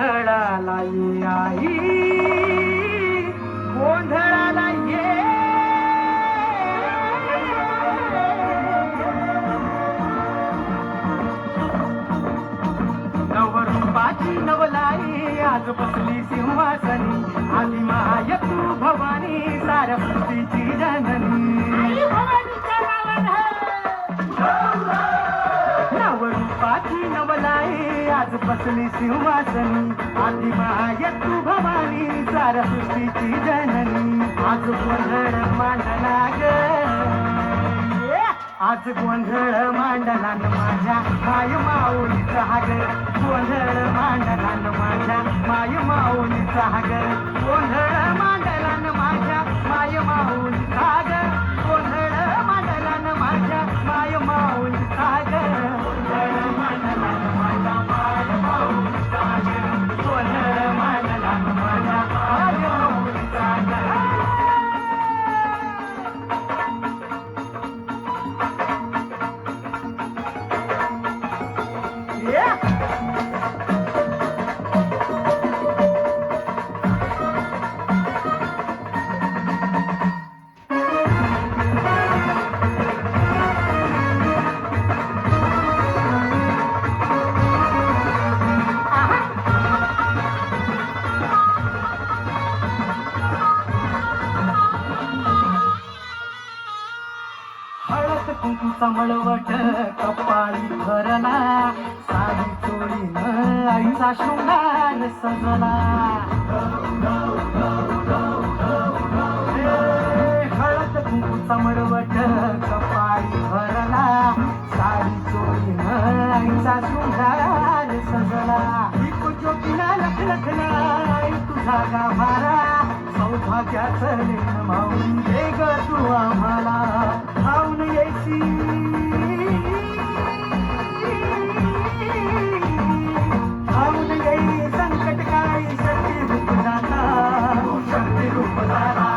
गोंधळाला ये आई, गोंधळाला ये. नवरूपाची नवलाई आज बसली सिंहासनी, आली माय तू भवानी साऱ्या सृष्टीची जननी. नवरूपाची नवलाई आज बसली सिंहासनी, आली माय तू भवानी साऱ्या सृष्टीची जननी. आज गोंधळ मांडला ग, आज गोंधळ मांडला न माझ्या माय माऊलीचा ग, गोंधळ मांडला न माझ्या माय माऊलीचा ग, गोंधळ मांडला न माझ्या माय माऊलीचा ग, गोंधळ मांडला न माझ्या माय माऊलीचा ग, गोंधळ मांडला न माझ्या माय माऊलीचा ग, गोंधळ मांडला न माझ्या माय माऊलीचा ग. हळद कुंकूचा मळवट कपाळी भरला, साडी चोळीनं आईचा शृंगार सजला. हळद कुंकूचा मळवट कपाळी भरला, साडी चोळीनं आईचा शृंगार सजला. दीप ज्योतीला लखलखला तुझा गाभारा, सौभाग्याचं लेण माऊली दे ग तू आम्हाला. धावून येसी धावून येई संकट काय शक्ती रूप जाता, शक्ती रूप झाला.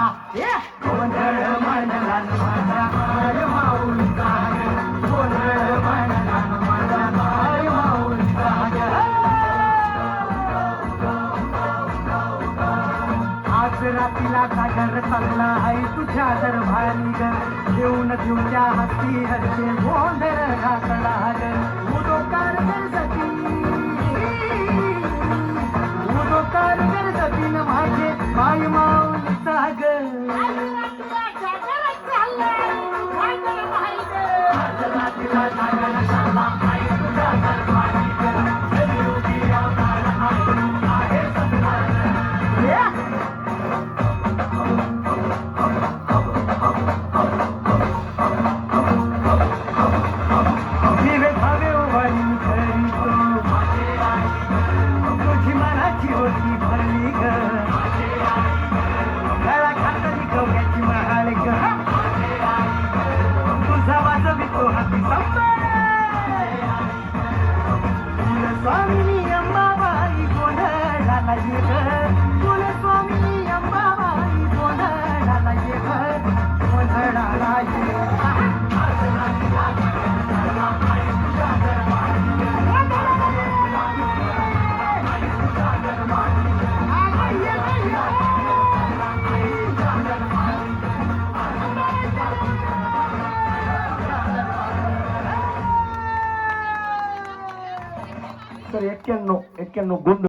गोंधळ मांडला न माझ्या माय माऊलीचा ग, गोंधळ मांडला न माझ्या माय माऊलीचा ग. आज रात्रीला जागर चालला आहे तुझ्या दरबारी ग, घेऊन घेऊन त्या हस्ती हरचे गोंधळ घातला ग. उदोकार गरजती, उदोकार गरजती न माझे माय माऊलीचा ग. आज रात्रीला जागर चालला आहे तुझ्या दरबारी ग, जगयोगी अवतार आहे सत्कार. दिवे भावे उभारी घरी तो तुझी मनाची होती भरली ग, गळा खातली गव्याची महाल ग, तुझा वाजवितो हाती संबळ. कुलस्वामिनी अंबाबाई गोंधळाला ये ग, कुलस्वामिनी अंबाबाई गोंधळाला ये ग, गोंधळाला ये. तर 91 91 गुंड